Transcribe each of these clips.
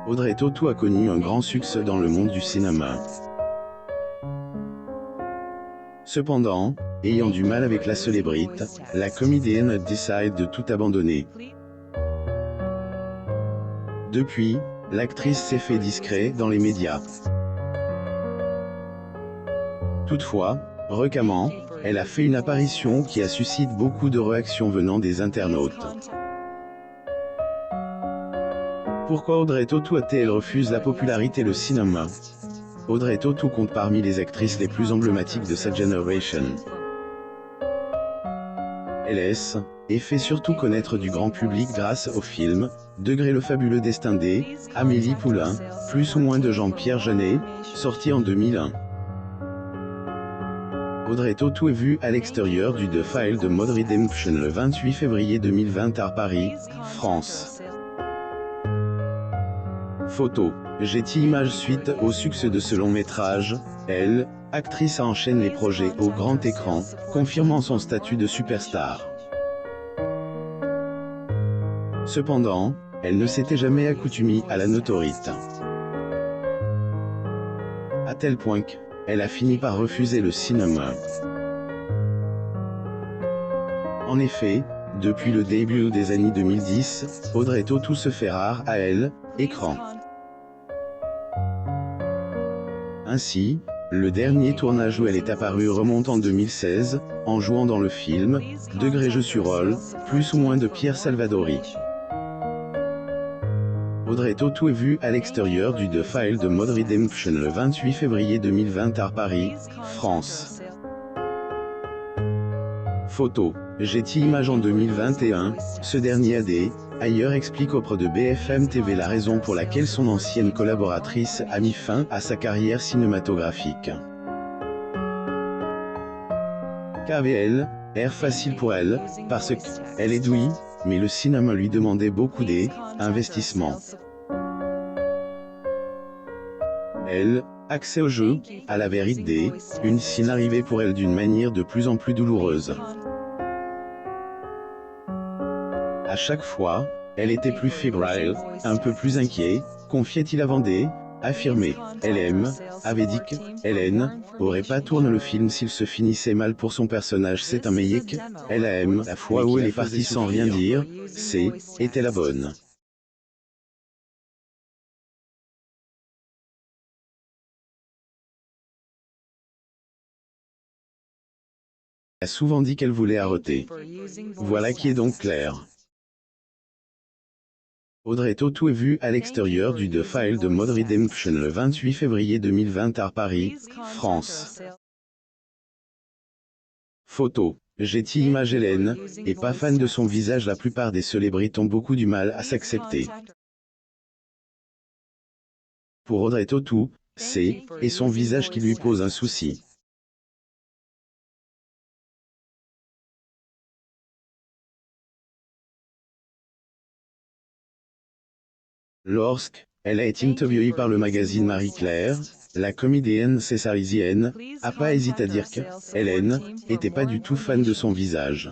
Audrey Tautou a connu un grand succès dans le monde du cinéma. Cependant, ayant du mal avec la célébrité, la comédienne décide de tout abandonner. Depuis, l'actrice s'est fait discret dans les médias. Toutefois, récemment, elle a fait une apparition qui a suscité beaucoup de réactions venant des internautes. Pourquoi Audrey Tautou a-t-elle refusé la popularité et le cinéma? Audrey Tautou compte parmi les actrices les plus emblématiques de sa génération. Elle est fait surtout connaître du grand public grâce au film Degré le fabuleux destin d', Amélie Poulain, plus ou moins de Jean-Pierre Jeunet, sorti en 2001. Audrey Tautou est vue à l'extérieur du The File de Mode Redemption le 28 février 2020 à Paris, France. Photo. Getty Images. Suite au succès de ce long métrage, elle, actrice, enchaîne les projets au grand écran, confirmant son statut de superstar. Cependant, elle ne s'était jamais accoutumée à la notoriété. À tel point qu'elle a fini par refuser le cinéma. En effet, depuis le début des années 2010, Audrey Tautou se fait rare à elle, écran. Ainsi, le dernier tournage où elle est apparue remonte en 2016, en jouant dans le film Degré je suis rôle, plus ou moins de Pierre Salvadori. Audrey Tautou est vue à l'extérieur du The File de Mode Redemption le 28 février 2020 à Paris, France. Photo. Getty Images. En 2021, ce dernier ailleurs explique auprès de BFM TV la raison pour laquelle son ancienne collaboratrice a mis fin à sa carrière cinématographique. KVL, air facile pour elle, parce qu'elle est douée, mais le cinéma lui demandait beaucoup d'investissement. Elle, accès au jeu, à la vérité, une scène arrivait pour elle d'une manière de plus en plus douloureuse. À chaque fois, elle était plus fébrile, un peu plus inquiet, confiait-il à Vendée, affirmé. Avait dit que Hélène aurait pas tourné le film s'il se finissait mal pour son personnage. C'est un meilleur la fois où elle est partie sans rien dire, était la bonne. Elle a souvent dit qu'elle voulait arrêter. Voilà qui est donc clair. Audrey Tautou est vue à l'extérieur du The File de Mode Redemption le 28 février 2020 à Paris, France. Photo. Getty Images. Hélène est pas fan de son visage. La plupart des célébrités ont beaucoup du mal à s'accepter. Pour Audrey Tautou, c'est son visage qui lui pose un souci. Lorsqu'elle a été interviewée par le magazine Marie-Claire, la comédienne césarisienne a pas hésité à dire que Hélène était pas du tout fan de son visage.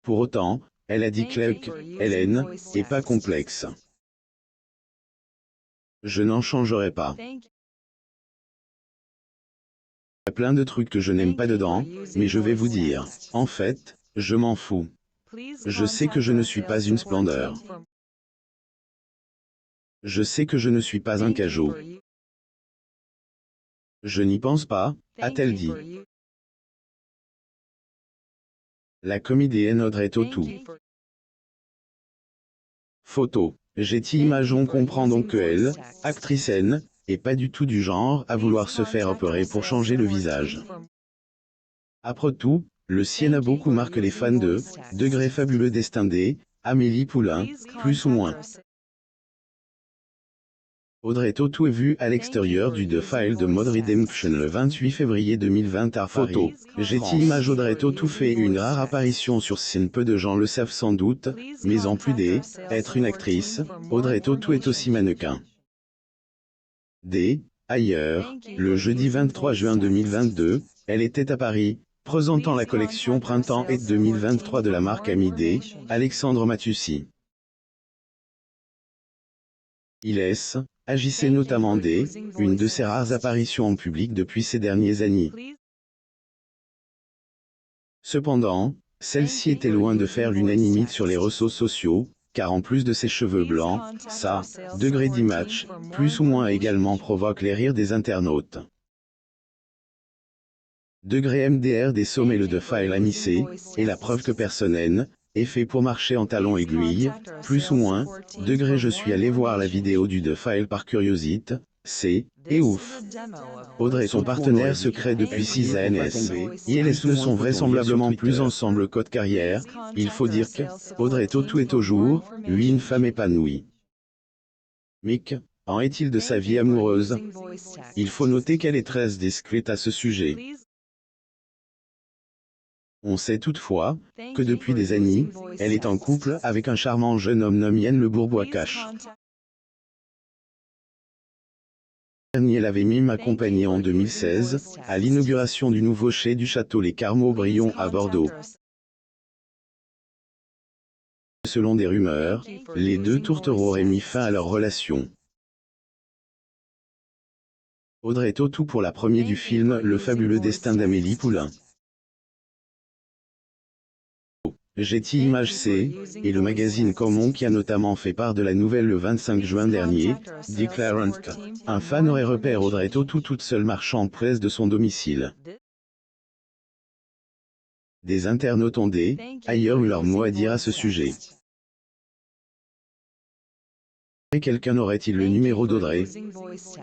Pour autant, elle a dit que Hélène est pas complexe. Je n'en changerai pas. Il y a plein de trucs que je n'aime pas dedans, mais je vais vous dire, en fait, je m'en fous. Je sais que je ne suis pas une splendeur. Je sais que je ne suis pas un cajot. Je n'y pense pas, a-t-elle dit. La comédienne Audrey Tautou. Photo. Getty Images. On comprend donc que elle, actrice est pas du tout du genre à vouloir se faire opérer pour changer le visage. Après tout, le sien a beaucoup marqué les fans de Degré fabuleux destin d', Amélie Poulain, plus ou moins. Audrey Tautou est vue à l'extérieur du The File de Mode Redemption le 28 février 2020 à Paris. Getty Images. Audrey Tautou fait une rare apparition sur scène. Peu de gens le savent sans doute, mais en plus d'être une actrice, Audrey Tautou est aussi mannequin. Ailleurs, le jeudi 23 juin 2022, elle était à Paris, présentant la collection Printemps-été 2023 de la marque Amidé, Alexandre Matussi. agissait notamment une de ses rares apparitions en public depuis ces dernières années. Cependant, celle-ci était loin de faire l'unanimité sur les réseaux sociaux, car en plus de ses cheveux blancs, sa degré d'image, plus ou moins également provoque les rires des internautes. Degré MDR des sommets le de file amissé, et la preuve que personne est fait pour marcher en talons aiguilles, plus ou moins, degré je suis allé voir la vidéo du de file par curiosité, et ouf. Audrey et son partenaire secret depuis 6 années, et elles ne sont vraisemblablement plus ensemble qu'autre carrière, il faut dire que, Audrey Tautou est toujours, une femme épanouie. Mick, en est-il de sa vie amoureuse? Il faut noter qu'elle est très discrète à ce sujet. On sait toutefois que depuis des années, elle est en couple avec un charmant jeune homme nommé Yann Le Bourbois-Cache. Dernier l'avait même accompagné en 2016, à l'inauguration du nouveau chai du château Les Carmeaux-Brion à Bordeaux. Selon des rumeurs, les deux tourtereaux auraient mis fin à leur relation. Audrey Tautou pour la première du film Le fabuleux destin d'Amélie Poulain. Getty Images C, et le magazine Common qui a notamment fait part de la nouvelle le 25 juin dernier, déclarant qu'un fan aurait repéré Audrey Tautou toute seule marchant près de son domicile. Des internautes ont ailleurs eu leur mot à dire à ce sujet. Quelqu'un aurait-il le numéro d'Audrey?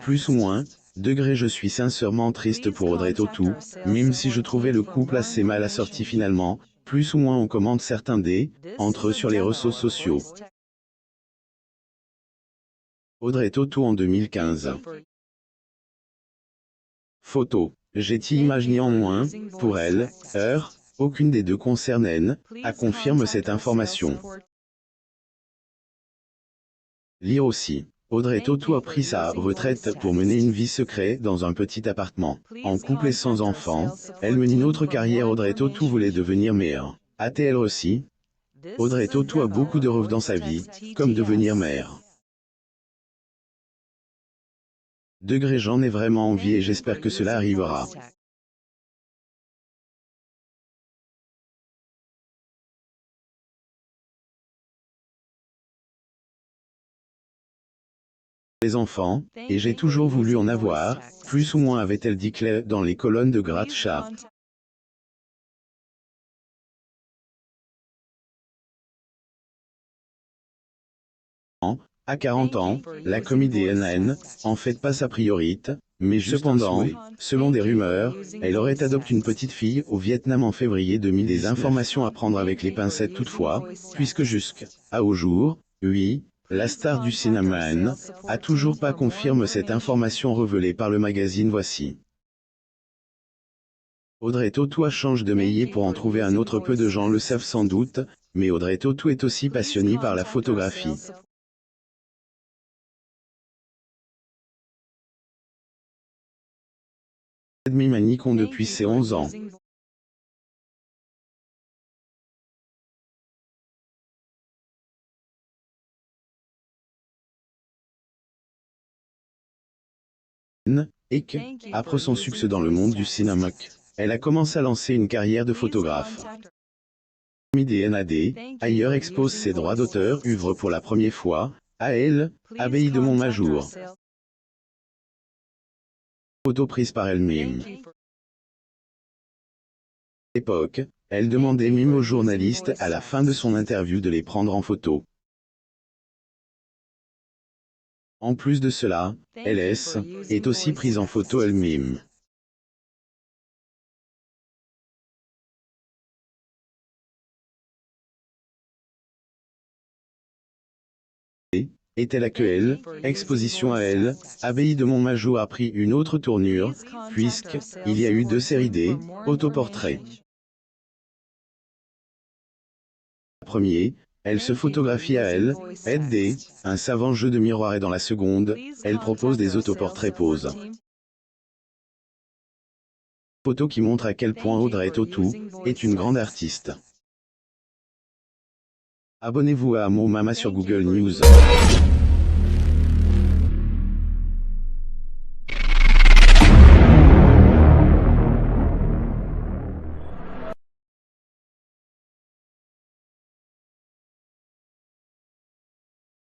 Plus ou moins, degré je suis sincèrement triste pour Audrey Tautou, même si je trouvais le couple assez mal assorti finalement, plus ou moins on commente certains entre eux sur les réseaux sociaux. Audrey Tautou en 2015. Photo. Getty Images néanmoins, pour elle, aucune des deux concernés a confirmé cette information. Lire aussi. Audrey Tautou a pris sa retraite pour mener une vie secrète dans un petit appartement. En couple et sans enfant, elle mène une autre carrière. Audrey Tautou voulait devenir mère. A-t-elle aussi? Audrey Tautou a beaucoup de rêves dans sa vie, comme devenir mère. Degré j'en ai vraiment envie et j'espère que cela arrivera. Les enfants, et j'ai toujours voulu en avoir, plus ou moins avait-elle dit Claire dans les colonnes de Gratte-Chat. À 40 ans, la comédienne en fait pas sa priorité, mais cependant, selon des rumeurs, elle aurait adopté une petite fille au Vietnam en février 2000. Des informations à prendre avec les pincettes toutefois, puisque jusqu'à au jour, oui, la star du cinéma a toujours pas confirmé cette information révélée par le magazine Voici. Audrey Tautou a changé de métier pour en trouver un autre. Peu de gens le savent sans doute, mais Audrey Tautou est aussi passionnée par la photographie. Admis Manicon depuis ses 11 ans. Et que, après son succès dans le monde du cinéma, elle a commencé à lancer une carrière de photographe. MIDNAD, ailleurs expose ses droits d'auteur, œuvre pour la première fois, à elle, abbaye de Montmajour. Photo prise par elle-même. À l'époque, elle demandait même aux journalistes à la fin de son interview de les prendre en photo. En plus de cela, elle est aussi prise en photo elle-même. Est-elle à que elle, exposition à elle, abbaye de Montmajour a pris une autre tournure, puisqu'il y a eu 2 séries autoportraits. La première, elle se photographie à elle, aide un savant jeu de miroir et dans la seconde, elle propose des autoportraits poses. Photo qui montre à quel point Audrey Tautou est une grande artiste. Abonnez-vous à Mo Mama sur Google News.